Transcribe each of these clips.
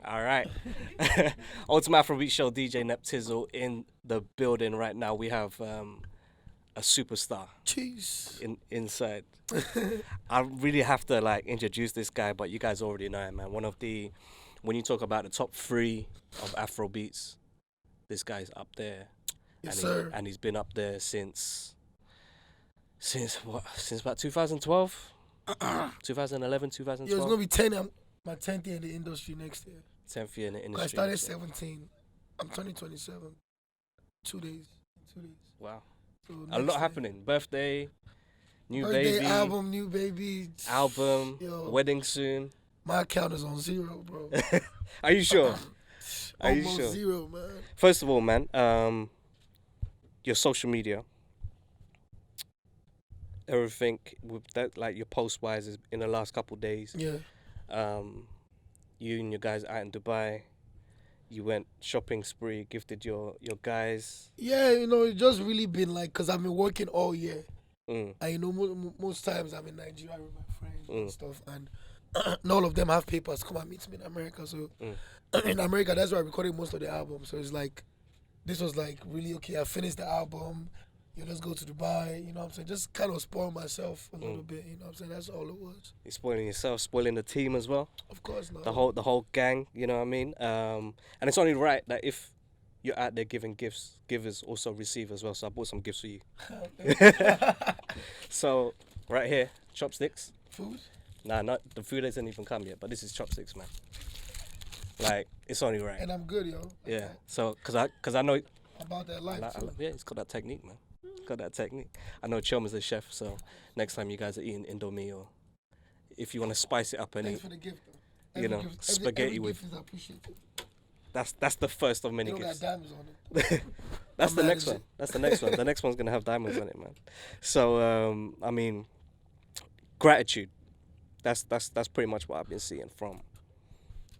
All right. Ultimate Afrobeats Show, DJ Neptizzle in the building right now. We have a superstar Jeez. inside. I really have to like introduce this guy, but you guys already know him, man. One of the when you talk about the top three of Afrobeats, this guy's up there, Yes, sir. and he's been up there since what? Since about 2012, 2011, Yeah, it's 2012. gonna be 10. My 10th year in the industry next year. 10th year in the 'Cause I industry. started so- 17. I'm turning 27. 2 days. 2 days. Wow, So a next lot year. happening. Birthday, new Birthday baby, album, new baby. album, Yo, wedding soon. my account is on zero, bro. Are you sure? Are you Almost sure? zero, man. First of all, man, your social media, everything with that, like your post wise, is in the last couple days. Yeah. Um, you and your guys out in Dubai, you went shopping spree, gifted your guys. Yeah, it's just really been like, because I've been working all year. Mm, And most times I'm in Nigeria with my friends and Mm. stuff, and not all of them have papers. Come and meet me in America. So Mm. in America, that's where I recorded most of the album. So it's like, this was like really okay. I finished the album. Let's go to Dubai. You know what I'm saying? Just kind of spoil myself a little bit. You know what I'm saying? That's all it was. you're spoiling yourself, spoiling the team as well. Of course not. The whole gang. You know what I mean? And it's only right that if you're out there giving gifts, givers also receive as well. So I bought some gifts for you. So right here, chopsticks. Food. Nah, not the food hasn't even come yet, but this is chopsticks, man. Like it's only right. And I'm good, yo. Yeah. So, cause I know, About that life. too. yeah, it's got that technique, man. It's got that technique. I know Choma's a chef, so next time you guys are eating Indomie or if you want to spice it up and Thanks eat, for the gift, though. You Every know, gift, spaghetti every with- gift is appreciated. that's the first of many You don't got gifts. diamonds on it. That's I'm the mad next as one. shit. That's the next one. The next one's gonna have diamonds on it, man. So I mean, gratitude. That's pretty much what I've been seeing from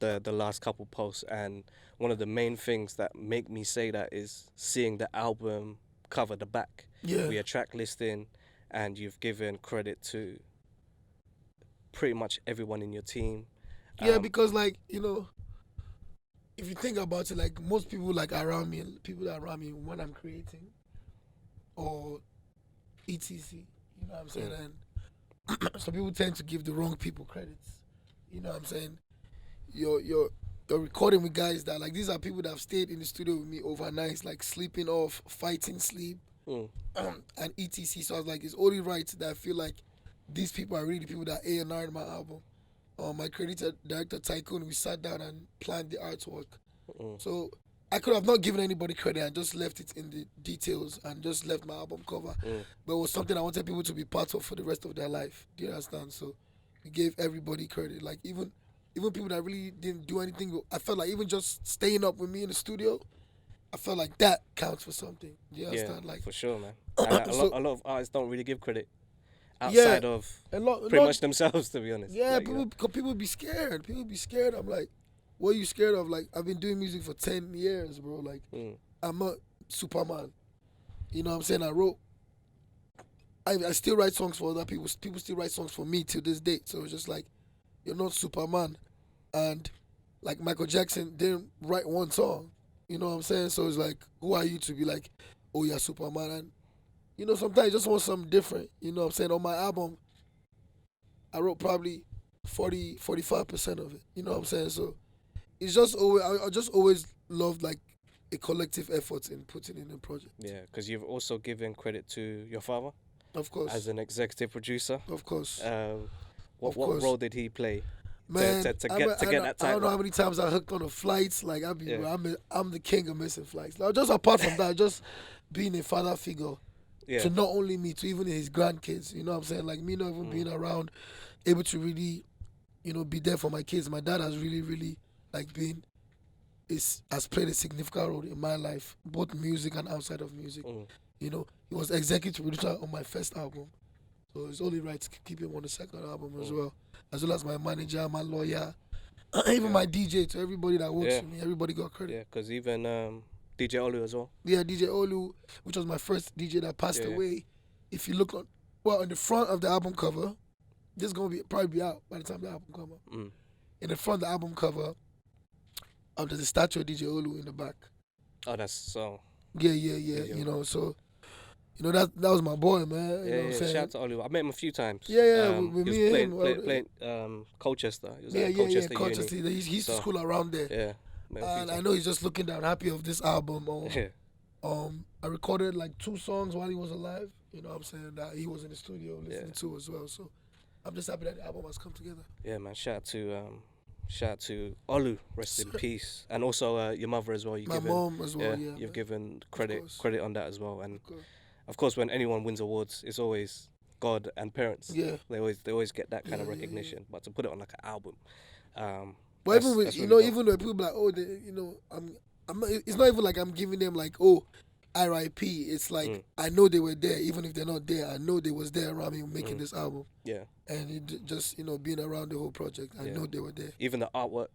the last couple posts, and one of the main things that make me say that is seeing the album cover, the back, Yeah. with your track listing, and you've given credit to pretty much everyone in your team. Yeah, because if you think about it, like most people like around me, people that are around me when I'm creating, or etc. You know what I'm saying? And some people tend to give the wrong people credits. You know what I'm saying? You're recording with guys that like these are people that have stayed in the studio with me overnight, like sleeping off, fighting sleep, Mm. and etc. So I was like, it's only right that I feel like these people are really the people that A&R'd my album. My creator director Tycoon, we sat down and planned the artwork. Mm. So I could have not given anybody credit and just left it in the details and just left my album cover. Mm. But it was something I wanted people to be part of for the rest of their life. Do you understand? So we gave everybody credit. Like even people that really didn't do anything, I felt like even just staying up with me in the studio, I felt like that counts for something. Do you Yeah, understand? Like for sure, man. And So- a lot of artists don't really give credit Yeah. outside of a lot, pretty much themselves, to be honest. Yeah, Like, you know. people be scared. People be scared. I'm like, what are you scared of? Like, I've been doing music for 10 years, bro. Like, Mm. I'm not Superman. You know what I'm saying? I still write songs for other people. People still write songs for me till this date. So it's just like, you're not Superman. And like Michael Jackson didn't write one song. You know what I'm saying? So it's like, who are you to be like, oh, you're Superman? And, sometimes you just want something different. You know what I'm saying? On my album, I wrote probably 45% of it. You know what I'm saying? So it's just always, I just always loved like a collective effort in putting in a project. Yeah, because you've also given credit to your father Of course. as an executive producer. Of course. What Of course. role did he play? Man, to get that I don't know title. how many times I hooked on the flights. Like Yeah. I'm the king of missing flights. Like, just apart from that, just being a father figure Yeah, to not only me, to even his grandkids. You know what I'm saying? Like me not even being around, able to really, be there for my kids. My dad has really, really like has played a significant role in my life, both music and outside of music. Mm. He was executive producer on my first album. So it's only right to keep him on the second album as well as my manager, my lawyer, even my DJ, to everybody that works Yeah. with me. Everybody got credit. yeah, because even DJ Olu as well. Yeah, DJ Olu, which was my first DJ that passed Yeah. away. If you look on the front of the album cover, this is gonna probably be out by the time the album come out. Mm. In the front of the album cover, there's a statue of DJ Olu in the back. Oh, that's so. Yeah. DJ You know, so that was my boy, man. You know what I'm Yeah. saying? Shout out to Oliver. I met him a few times. Yeah, with he was me and him. playing Colchester. He was Yeah, at Colchester Colchester. Uni. He used to So, school around there. Yeah. Met him a few And I times. know he's just looking down happy of this album. Yeah. I recorded like 2 songs while he was alive. You know what I'm saying? That he was in the studio listening to as well. So I'm just happy that the album has come together. Yeah, man. Shout out to Olu. Rest in peace. And also your mother as well. My mom as well. Yeah, you've man. given course. credit on that as well. And Of course. of course, when anyone wins awards, it's always God and parents. Yeah. They always get that kind of Yeah. recognition. But to put it on like an album, But that's- even with that's you really know, dope. even when people be like, oh, I'm not, it's not even like I'm giving them like, oh, R.I.P. It's like I know they were there, even if they're not there. I know they was there around me making this album, Yeah. and just being around the whole project. I know they were there. Even the artwork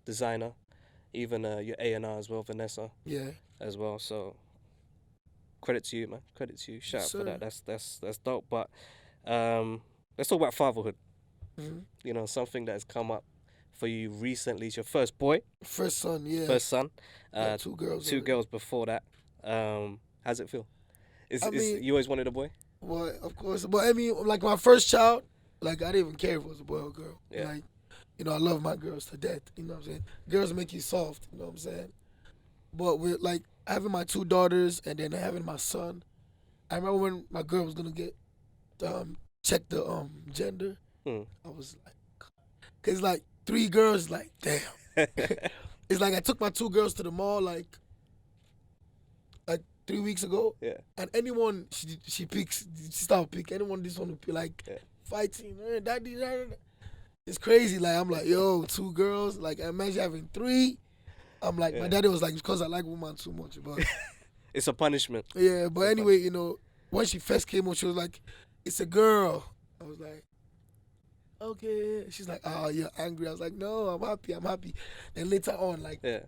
designer, even your A&R as well, Vanessa Yeah. as well. So credit to you, man. Credit to you. Shout out Yes, for sir. that. That's dope. But let's talk about fatherhood. hmm You know, something that has come up for you recently. It's your first boy, First son, yeah. first son. Got 2 girls. Two already. girls before that. How's it feel? I mean- You always wanted a boy? Well, of course. But I mean, like my first child, like I didn't even care if it was a boy or girl. Yeah. Like, I love my girls to death. You know what I'm saying? Girls make you soft. You know what I'm saying? But with like having my 2 daughters and then having my son, I remember when my girl was gonna get check the gender. Hmm. I was like, cause like 3 girls, like damn. It's like I took my 2 girls to the mall like 3 weeks ago. Yeah. And anyone she picks, she start pick. Anyone this one would be like fighting, daddy. It's crazy. Like I'm like, yo, 2 girls. Like imagine having 3. I'm like, my daddy was like, because I like women too much. But It's a punishment. yeah, but anyway, when she first came on, she was like, it's a girl. I was like, okay. She's like, oh, you're angry. I was like, no, I'm happy. Then later on, like a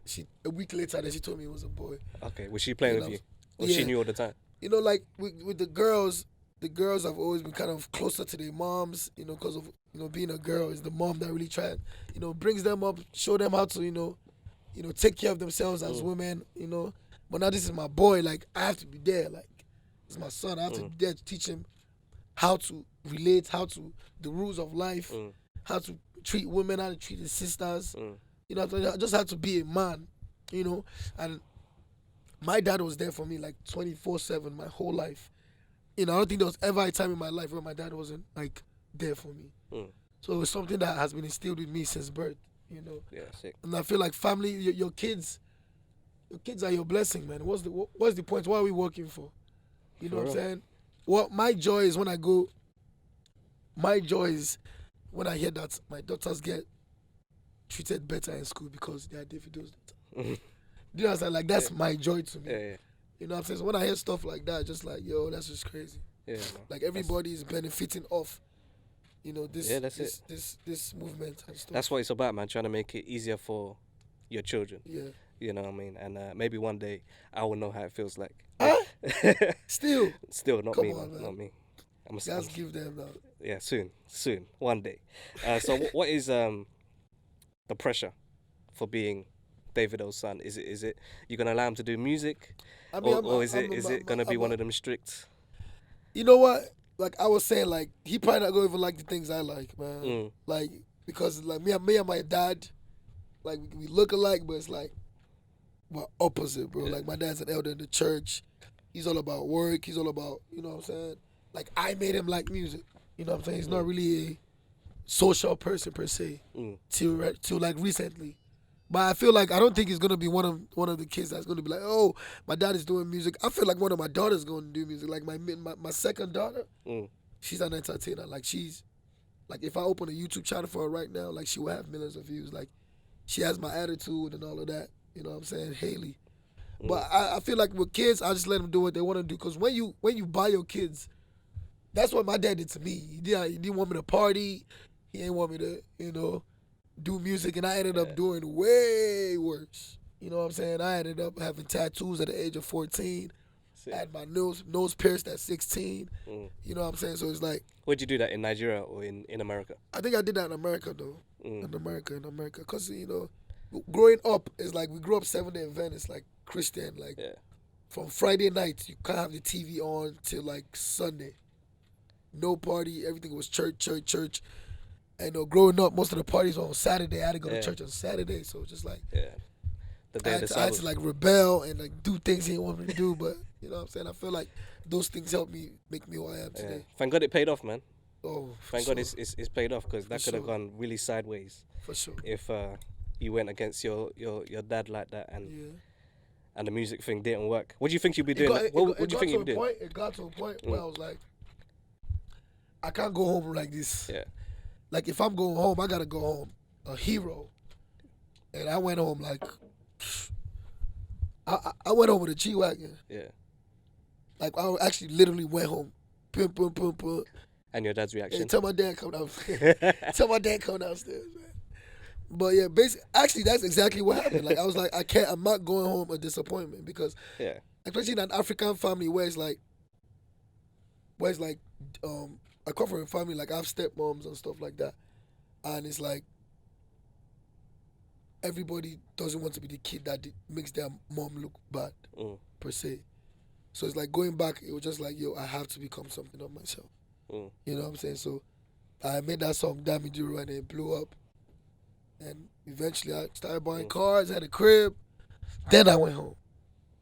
week later, then she told me it was a boy. Okay. Was she playing You with know, you? Or she yeah. knew all the time? Like with the girls have always been kind of closer to their moms, because of, being a girl is the mom that really try, brings them up, show them how to, take care of themselves as women, But now this is my boy, like I have to be there, like it's my son, I have to be there to teach him how to relate, the rules of life, how to treat women, how to treat his sisters, I just have to be a man, and my dad was there for me like 24/7 my whole life. I don't think there was ever a time in my life where my dad wasn't like there for me. So it was something that has been instilled in me since birth, Yeah, sick. And I feel like family, your kids are your blessing, man. What's the point? What are we working for? You know what I'm saying? What my joy is when I hear that my daughters get treated better in school because they are Davido's daughter. Do you understand? Like that's my joy to me. Yeah. You know what I'm saying? So when I hear stuff like that, just like, yo, that's just crazy. Yeah. Like everybody is benefiting off, this that's it. this movement and stuff. That's what it's about, man. Trying to make it easier for your children. Yeah. You know what I mean? And maybe one day I will know how it feels like. Huh? Still, not Come me, on, man. not me. guys, give them that. Yeah, soon, one day. So what is the pressure for being Davido's son? Is it you gonna allow him to do music, or is it gonna be one of them strict? You know what? Like I was saying, like he probably not gonna even like the things I like, man. Like because like me and my dad, like we look alike, but it's like we're opposite, bro. Like my dad's an elder in the church. He's all about work. He's all about, you know what I'm saying? Like I made him like music. You know what I'm saying? He's not really a social person per se till like recently. But I feel like I don't think he's gonna be one of the kids that's gonna be like, oh, my dad is doing music. I feel like one of my daughters gonna do music. Like my second daughter, she's an entertainer. Like she's like if I open a YouTube channel for her right now, like she will have millions of views. Like she has my attitude and all of that. You know what I'm saying? Haley. But I feel like with kids, I just let them do what they want to do. Because when you buy your kids, that's what my dad did to me. He didn't want me to party. He didn't want me to, do music. And I ended up doing way worse. You know what I'm saying? I ended up having tattoos at the age of 14. I had my nose pierced at 16. You know what I'm saying? So it's like... Would you do that in Nigeria or in America? I think I did that in America, though. In America. Because, growing up is like we grew up 7-day event. It's like Christian, like Yeah. from Friday night you can't have the TV on till like Sunday. No party, everything was church, church, church. And growing up, most of the parties were on Saturday. I had to go to church on Saturday, so just like Yeah. The day of the I had Sabbath. to like rebel and like do things he didn't want me to do. But you know what I'm saying? I feel like those things helped me make me who I am Yeah. today. Thank God it paid off, man. Oh, Thank God it's paid off, because that could have gone really sideways for sure. if you went against your dad like that, and the music thing didn't work. What do you think you'd be doing? What do you think you'd be doing? It got to a point where I was like, I can't go home like this. Yeah. Like if I'm going home, I gotta go home a hero. And I went home like, I went home with a G-Wagon. Yeah. Like I actually literally went home. Pum, pum, pum, pum. And your dad's reaction? And tell my dad come downstairs. Tell my dad come downstairs, man. But yeah, basically, actually, that's exactly what happened. Like I was like, I'm not going home a disappointment, because, especially in an African family where it's like, I come from a family like I have stepmoms and stuff like that, and it's like everybody doesn't want to be the kid that makes their mom look bad per se. So it's like going back, it was just like, yo, I have to become something of myself. You know what I'm saying? So I made that song Davido and it blew up. And eventually I started buying cars, had a crib. Then I went home.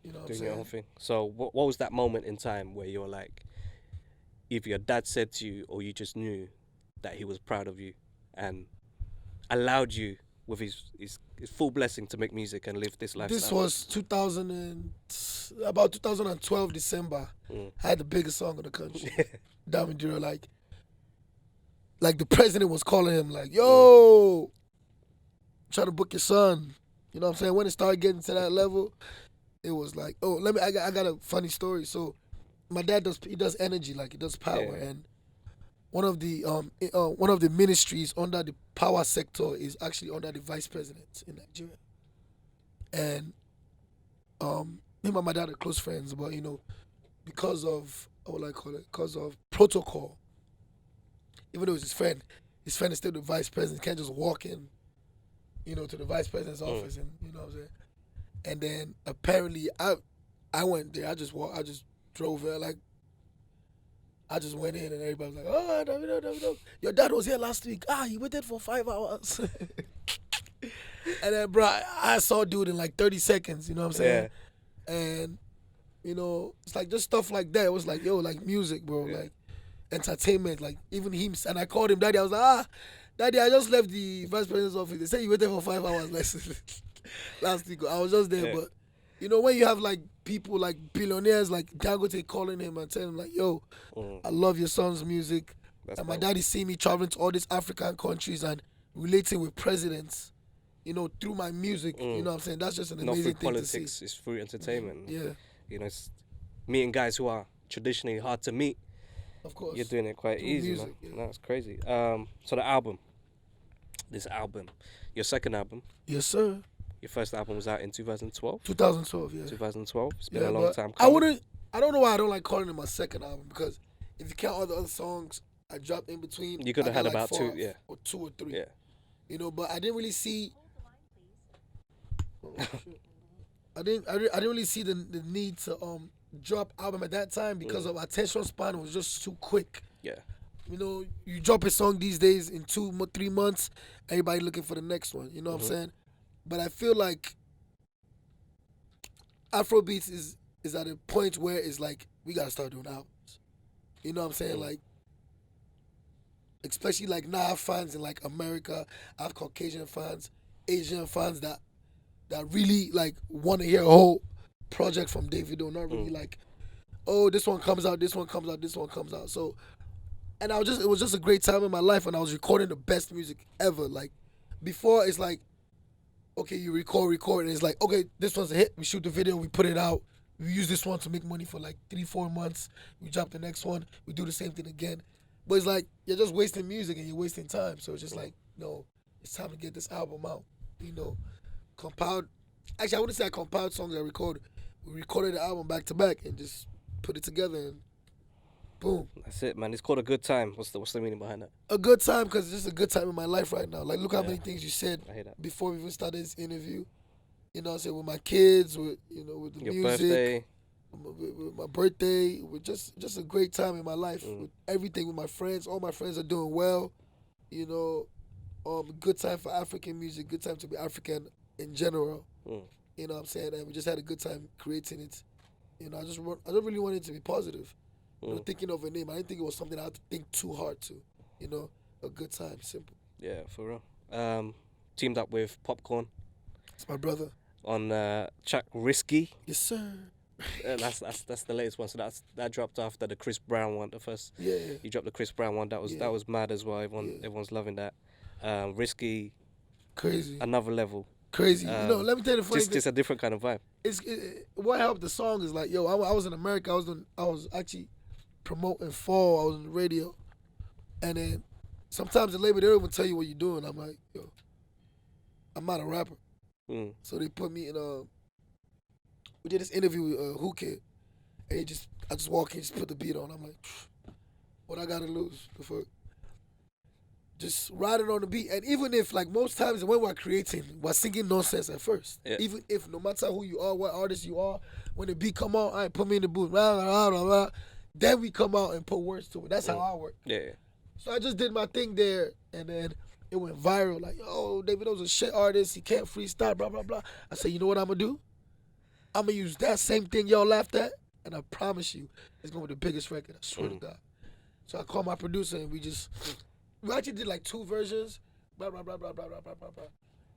You know what I'm saying? Your own thing. So what was that moment in time where you were like, either your dad said to you or you just knew that he was proud of you and allowed you with his full blessing to make music and live this lifestyle? This was 2012 December. I had the biggest song in the country. Davido, like the president was calling him like, yo, trying to book your son. You know what I'm saying? When it started getting to that level, it was like, oh, I got a funny story. So my dad does energy, like he does power, and one of the ministries under the power sector is actually under the vice president in Nigeria. And him and my dad are close friends, but you know, because of because of protocol, even though it's his friend is still the vice president. He can't just walk in, you know, to the vice president's office, and you know what I'm saying. And then apparently I went there. I just drove there, like I just went in and everybody was like, oh, Davido. Your dad was here last week. He waited for 5 hours. And then, bro, I saw dude in like 30 seconds, you know what I'm saying? Yeah. And, you know, it's like just stuff like that. It was like, yo, like music, bro, like entertainment, like even him. And I called him, Daddy. I was like, Daddy, I just left the vice president's office. They said you waited for 5 hours last week. I was just there, but, you know, when you have like people like billionaires like Dangote calling him and telling him like, yo, I love your son's music. And my daddy see me traveling to all these African countries and relating with presidents, you know, through my music. You know what I'm saying? That's just an amazing thing to see. Not through politics, it's through entertainment. Yeah. You know, it's meeting guys who are traditionally hard to meet. Of course. You're doing it quite easy, music, man. Yeah. That's crazy. So the album, your second album. Yes, sir. Your first album was out in 2012? 2012, yeah. 2012. It's been a long time coming. I don't know why I don't like calling it my second album, because if you count all the other songs I dropped in between, you could have had like about two or three. Yeah. You know, but I didn't really see. I didn't really see the need to drop album at that time because of attention span was just too quick. Yeah. You know, you drop a song these days in 2-3 months, everybody looking for the next one. You know what I'm saying? But I feel like Afrobeats is at a point where it's like we gotta start doing albums. You know what I'm saying? Like, especially like now I have fans in like America, I have Caucasian fans, Asian fans that really like want to hear a whole project from Davido, not really like, oh, this one comes out, this one comes out, this one comes out. So, and it was just a great time in my life when I was recording the best music ever. Like, before it's like, okay, you record, and it's like, okay, this one's a hit. We shoot the video, we put it out. We use this one to make money for like 3-4 months. We drop the next one. We do the same thing again. But it's like, you're just wasting music and you're wasting time. So it's just like, no, it's time to get this album out. You know, compiled. Actually, I wouldn't say I compiled songs I recorded. We recorded the album back to back and just put it together and boom. That's it, man. It's called a good time. What's the meaning behind that? A good time because it's just a good time in my life right now. Like, look how Yeah. many things you said I hear that. before we even started this interview. You know what I'm saying? With my kids, with with the Your music, birthday. with my birthday, with just a great time in my life. Mm. With everything with my friends. All my friends are doing well. You know, good time for African music. Good time to be African in general. Mm. You know what I'm saying? And we just had a good time creating it. You know, I don't really want it to be positive. You know, thinking of a name, I didn't think it was something I had to think too hard to. You know, a good time, simple. Yeah, for real. Teamed up with Popcorn It's my brother. on track Risky. Yes, sir. That's the latest one. So that dropped after the Chris Brown one. The first Yeah. you dropped the Chris Brown one. That was mad as well. Everyone's loving that. Risky, Crazy. another level. Crazy. Let me tell you the funny thing. Just a different kind of vibe. What helped the song is like, yo, I was in America. I was actually promoting Fall. I was on the radio, and then sometimes the label they don't even tell you what you're doing. I'm like, yo, I'm not a rapper. Mm. So they put me in we did this interview with Who Kid, and I just walk in, just put the beat on. I'm like, what I gotta lose? The fuck? Just riding on the beat. And even if, like, most times when we're creating, we're singing nonsense at first. Yeah. Even if, no matter who you are, what artist you are, when the beat come out, all right, put me in the booth, blah, blah, blah, blah, then we come out and put words to it. That's how I work. Yeah. So I just did my thing there, and then it went viral. Like, yo, Davido's a shit artist. He can't freestyle, blah, blah, blah. I said, you know what I'm going to do? I'm going to use that same thing y'all laughed at, and I promise you, it's going to be the biggest record. I swear to God. So I called my producer, and we actually did like 2 versions, blah, blah, blah, blah, blah, blah, blah, blah, blah.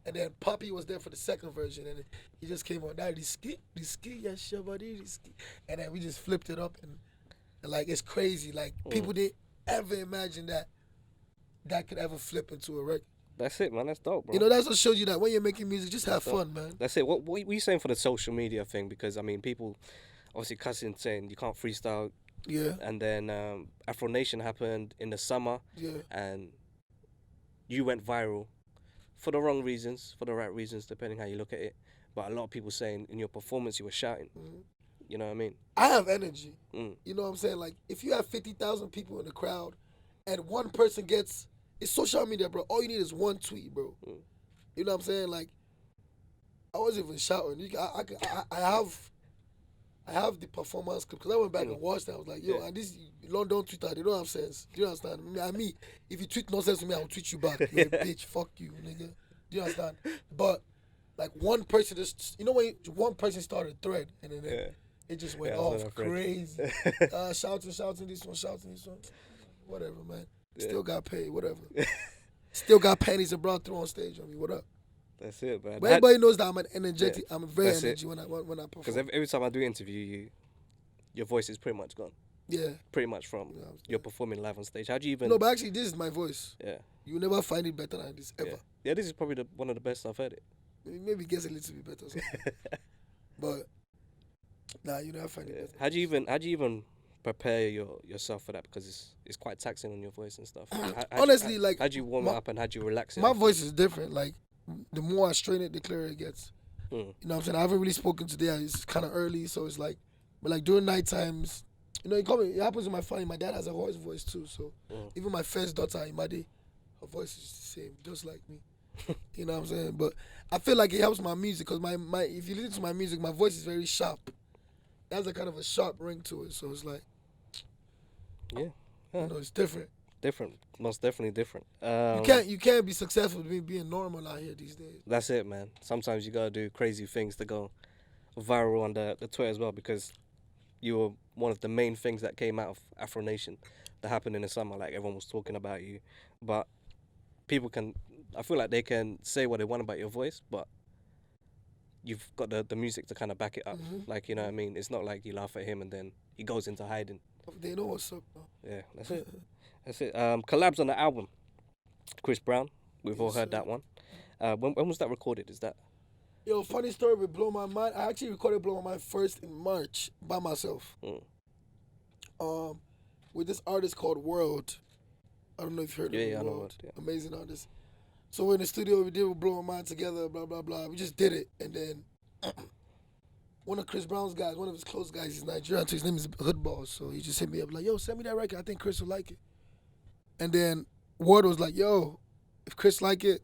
And then Poppy was there for the second version, and he just came on, that ski, yes, your body, ski. And then we just flipped it up, and like, it's crazy. Like, people didn't ever imagine that could ever flip into a record. That's it, man. That's dope, bro. You know, that's what shows you that when you're making music, just have fun, man. That's it. What were you saying for the social media thing? Because, I mean, people obviously cussing, saying you can't freestyle. Yeah. And then Afro Nation happened in the summer. Yeah. And you went viral for the wrong reasons, for the right reasons, depending how you look at it. But a lot of people saying in your performance you were shouting. Mm-hmm. You know what I mean? I have energy. Mm. You know what I'm saying? Like, if you have 50,000 people in the crowd and one person gets... It's social media, bro. All you need is one tweet, bro. Mm. You know what I'm saying? Like, I wasn't even shouting. I have the performance clip because I went back and watched that. I was like, yo, and this London Twitter, they don't have sense. Do you understand? Me, if you tweet nonsense to me, I'll tweet you back. You're a bitch. Fuck you, nigga. Do you understand? But like one person just, when one person started a thread and then it just went off crazy. Shouting this one, shouting this one. Whatever, man. Still got paid, whatever. Still got panties and bra through on stage on me. What up? That's it, man. But everybody knows that I'm an energetic. I'm very That's energy when I perform. Because every time I do interview you, your voice is pretty much gone. Yeah. Pretty much from you're performing live on stage. How do you even... No, but actually, this is my voice. Yeah. You never find it better than this, ever. Yeah, this is probably one of the best I've heard it. Maybe it gets a little bit better. But, nah, you never find it better. How do you even prepare yourself for that? Because it's quite taxing on your voice and stuff. Honestly, how do you warm it up and how do you relax it? My voice is different. Like, the more I strain it, the clearer it gets. You know what I'm saying? I haven't really spoken today. It's kind of early, so it's like... But, like, during night times... it happens with my family. My dad has a hoarse voice too, so even my first daughter, Imade, her voice is the same, just like me. You know what I'm saying? But I feel like it helps my music because my if you listen to my music, my voice is very sharp. It has a kind of a sharp ring to it, so it's like, it's different. Different, most definitely different. You can't be successful being normal out here these days. That's it, man. Sometimes you gotta do crazy things to go viral on the Twitter as well because you were one of the main things that came out of Afro Nation that happened in the summer. Like, everyone was talking about you. But I feel like they can say what they want about your voice, but you've got the music to kind of back it up. Mm-hmm. Like, you know what I mean? It's not like you laugh at him and then he goes into hiding. They know what's up, bro. Yeah, that's it. That's it. Collabs on the album. Chris Brown. We've all heard that one. When was that recorded? Is that... Yo, funny story with Blow My Mind. I actually recorded Blow My Mind first in March by myself. With this artist called World. I don't know if you heard of him. Yeah, I know World. Yeah. Amazing artist. So we're in the studio, we did Blow My Mind together, blah, blah, blah. We just did it. And then one of Chris Brown's guys, one of his close guys, he's Nigerian, so his name is Hood Boss. So he just hit me up like, yo, send me that record. I think Chris will like it. And then word was like, yo, if Chris like it,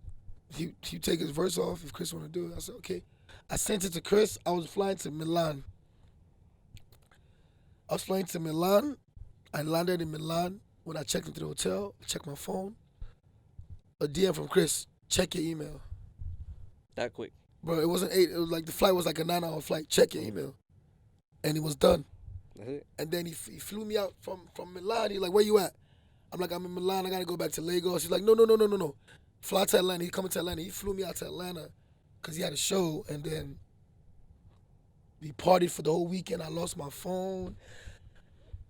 he take his verse off if Chris want to do it. I said, okay. I sent it to Chris. I was flying to Milan. I landed in Milan. When I checked into the hotel, I checked my phone. A DM from Chris, check your email. That quick. Bro, it wasn't 8. It was like the flight was like a 9-hour flight. Check your email. And it was done. That's it. And then he flew me out from Milan. He's like, where you at? I'm like, I'm in Milan. I got to go back to Lagos. He's like, no. Fly to Atlanta. He coming to Atlanta. He flew me out to Atlanta because he had a show. And then we partied for the whole weekend. I lost my phone.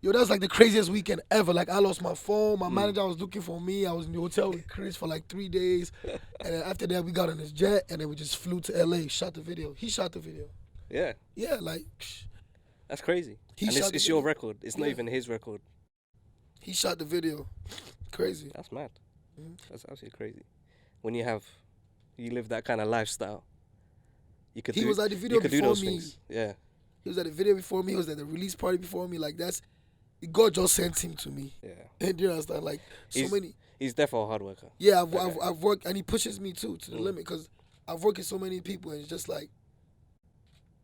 Yo, that was like the craziest weekend ever. Like, I lost my phone. My manager was looking for me. I was in the hotel with Chris for like 3 days. And then after that, we got on his jet, and then we just flew to L.A., shot the video. He shot the video. Yeah. Yeah, like... That's crazy. He and shot it's your record. It's not even his record. He shot the video. Crazy. That's mad. That's absolutely crazy. When you live that kind of lifestyle, He was at the video before me. Things. Yeah. He was at the video before me. He was at the release party before me. Like, God just sent him to me. Yeah. And you understand? Like, He's definitely a hard worker. Yeah, I've worked, and he pushes me too to the limit because I've worked with so many people, and it's just like,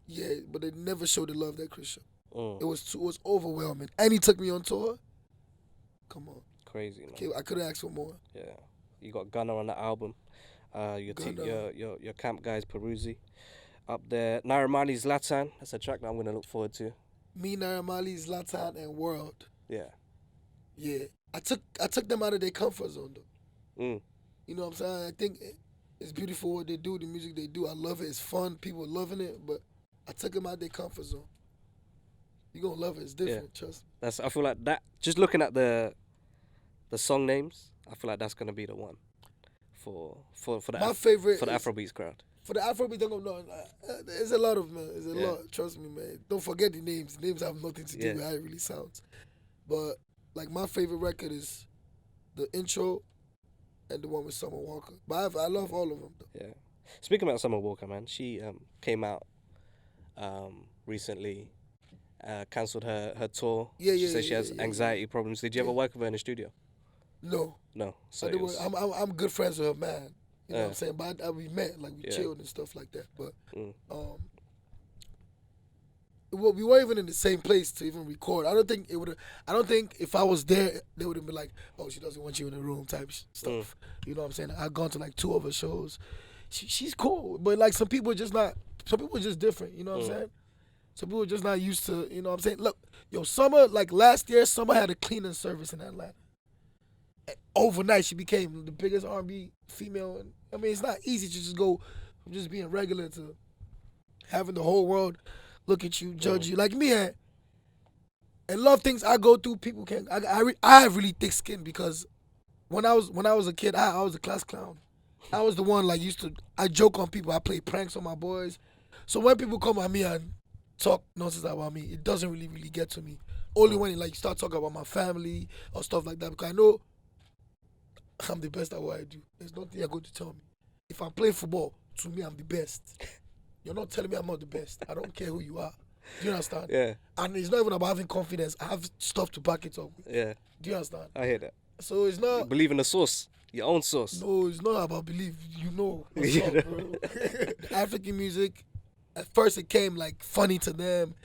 yeah, but they never showed the love that Chris showed. It was overwhelming, and he took me on tour. Come on, crazy, man. Okay, I could have asked for more. Yeah, you got Gunna on the album. Your camp guys Peruzzi up there. Naira Marley's Zlatan. That's a track that I'm gonna look forward to. Me, Naira Marley, Zlatan, and World. Yeah. Yeah. I took them out of their comfort zone, though. You know what I'm saying? I think it's beautiful what they do, the music they do. I love it. It's fun. People are loving it. But I took them out of their comfort zone. You're going to love it. It's different. Trust me. I feel like that, just looking at the song names, I feel like that's going to be the one for the favorite for the Afrobeats crowd. For the Afrobeats, there's a lot of, man. There's a lot. Trust me, man. Don't forget the names. The names have nothing to do with how it really sounds. But like, my favorite record is the intro and the one with Summer Walker. But I love all of them, though. Yeah. Speaking about Summer Walker, man, she came out recently, cancelled her tour. She said she has anxiety problems. Did you ever work with her in the studio? No. So I'm good friends with her, man. You know what I'm saying? But we met, like, we chilled and stuff like that. But we weren't even in the same place to even record. I don't think if I was there, they would have been like, oh, she doesn't want you in the room type stuff. You know what I'm saying? I've gone to like 2 of her shows. She's cool, but like some people are just different. You know what I'm saying? Some people are just not used to, you know what I'm saying? Look, Summer, like last year, Summer had a cleaning service in Atlanta. And overnight, she became the biggest R&B female. And, I mean, it's not easy to just go from just being regular to having the whole world look at you, judge you. Like me, and a lot of things I go through, people can't. I have really thick skin because when I was a kid, I was a class clown. I was the one like I joke on people. I play pranks on my boys. So when people come at me and talk nonsense about me, it doesn't really get to me. Only when you start talking about my family or stuff like that, because I know I'm the best at what I do. There's nothing you're going to tell me. If I'm playing football, to me I'm the best. You're not telling me I'm not the best. I don't care who you are. Do you understand? Yeah. And it's not even about having confidence. I have stuff to back it up with. Yeah. Do you understand? I hear that. So it's not... You believe in the sauce. Your own sauce. No, it's not about belief. You know what's up, bro. The African music, at first it came like funny to them.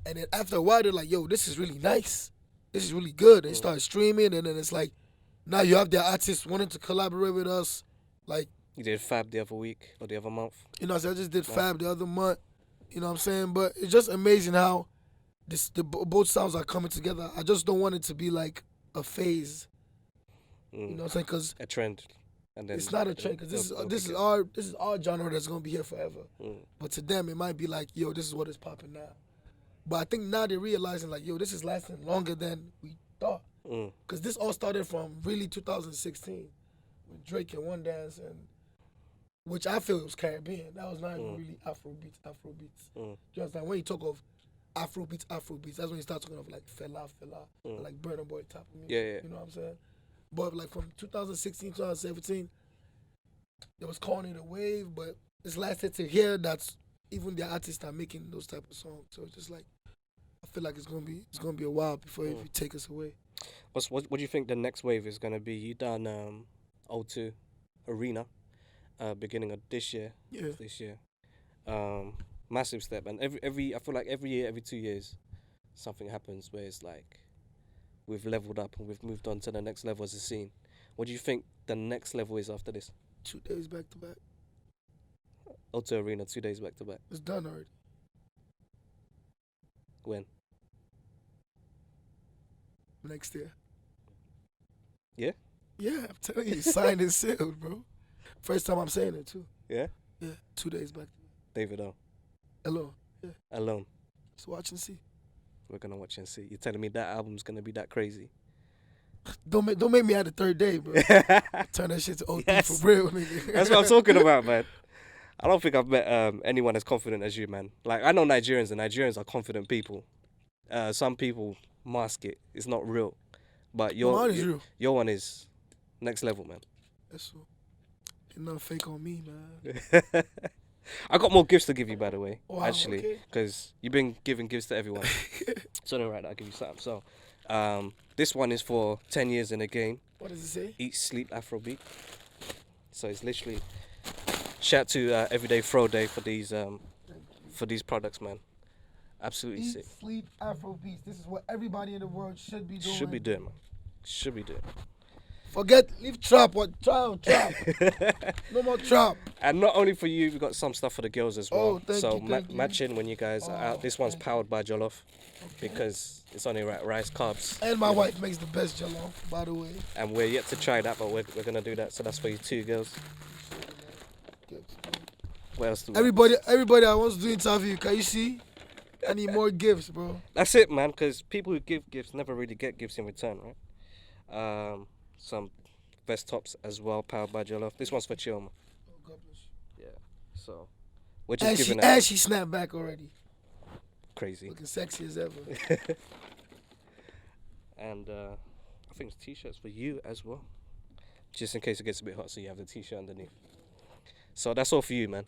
And then after a while, they're like, yo, this is really nice. This is really good. They start streaming. And then it's like, now you have their artists wanting to collaborate with us. Like... You did Fab the other week or the other month. You know, so I just did Fab the other month. You know what I'm saying? But it's just amazing how both sounds are coming together. I just don't want it to be like a phase. You know what I'm saying? Because a trend. And then it's not a trend because this is our genre that's gonna be here forever. But to them, it might be like, yo, this is what is popping now. But I think now they're realizing like, yo, this is lasting longer than we thought. Because this all started from really 2016 with Drake and One Dance and. Which I feel was Caribbean. That was not even really Afrobeats. Do you understand? When you talk of Afrobeats, that's when you start talking of like Fela, like Burna Boy type of music. Yeah. You know what I'm saying? But like from 2016, 2017, they was calling it a wave, but it's lasted to here. That's even the artists are making those type of songs. So it's just like I feel like it's gonna be a while before if you take us away. What do you think the next wave is gonna be? You done O2 Arena, beginning of this year. Yeah. This year, massive step, and every I feel like every year, every 2 years, something happens where it's like we've leveled up and we've moved on to the next level as a scene. What do you think the next level is after this? 2 days back to back. O2 Arena, 2 days back to back. It's done already. When? Next year. Yeah? Yeah, I'm telling you, signed and sealed, bro. First time I'm saying it too. Yeah? Yeah, 2 days back. Davido. Alone. Yeah. Alone. Just watch and see. We're gonna watch and see. You're telling me that album's gonna be that crazy? Don't make me add the third day, bro. Turn that shit to OT Yes. for real, nigga. That's what I'm talking about, man. I don't think I've met anyone as confident as you, man. Like, I know Nigerians, and Nigerians are confident people. Some people mask it. It's not real. But Mine is real. your one is next level, man. That's so. Ain't nothing fake on me, man. I got more gifts to give you, by the way, Wow, actually, okay. because you've been giving gifts to everyone. So, no, right, I'll give you something. So, this one is for 10 years in the game. What does it say? Eat, sleep, Afrobeat. So it's literally shout to Everyday Fro Day for these products, man. Absolutely Eat, sick. sleep, Afrobeats. This is what everybody in the world should be doing. Should be doing, man. Should be doing. Leave trap. What trap? No more trap. And not only for you, we got some stuff for the girls as well. Oh, thank so you, thank you. matching when you guys are out. This one's thank powered by Jollof because it's only rice, carbs. And my wife makes the best jollof, by the way. And we're yet to try that, but we're gonna do that. So that's for you two girls. What else do we have? Everybody I want to do interview. Can you see? I need more gifts, bro. That's it, man. Because people who give gifts never really get gifts in return, right? Some vest tops as well, powered by Jollof. This one's for chill, man. Oh, God bless you. Yeah. So we're just giving And out. she snapped back already. Crazy. Looking sexy as ever. And I think it's t-shirts for you as well, just in case it gets a bit hot, so you have the t-shirt underneath. So that's all for you, man.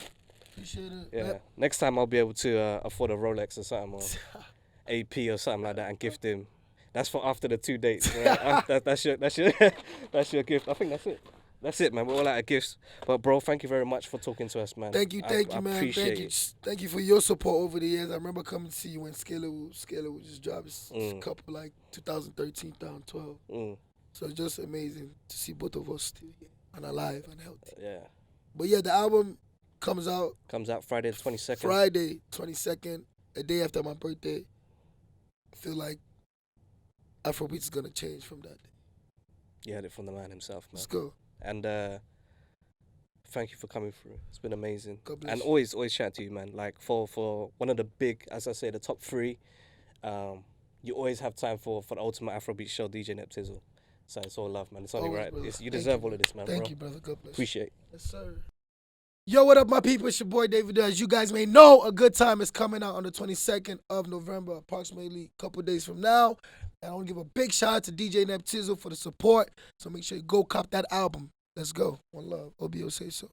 Appreciate it. Yeah. Next time I'll be able to afford a Rolex or something, or AP or something like that, and gift him. That's for after the 2 dates. Right? that's your gift. I think that's it. That's it, man. We're all out of gifts. But bro, thank you very much for talking to us, man. Thank you, man. Appreciate it. Thank you for your support over the years. I remember coming to see you when Scalar would just drop his couple like 2013, 2012. So it's just amazing to see both of us still here and alive and healthy. Yeah. But yeah, the album comes out Friday the 22nd. Friday 22nd, a day after my birthday. I feel like Afrobeats is gonna change from that day. You heard it from the man himself, man. Let's go. And thank you for coming through. It's been amazing. God bless And you. always shout to you, man. Like for one of the big, as I say, the top 3, you always have time for the ultimate Afrobeats show, DJ Neptizzle. So it's all love, man. It's only Always, right. brother. You Thank deserve you, all of this, man, Thank bro. you, brother. God bless you. Appreciate it. Yes, sir. Yo, what up, my people? It's your boy, Davido. As you guys may know, A Good Time is coming out on the 22nd of November, approximately a couple days from now. And I want to give a big shout out to DJ Neptizzle for the support. So make sure you go cop that album. Let's go. One love. OBO say so.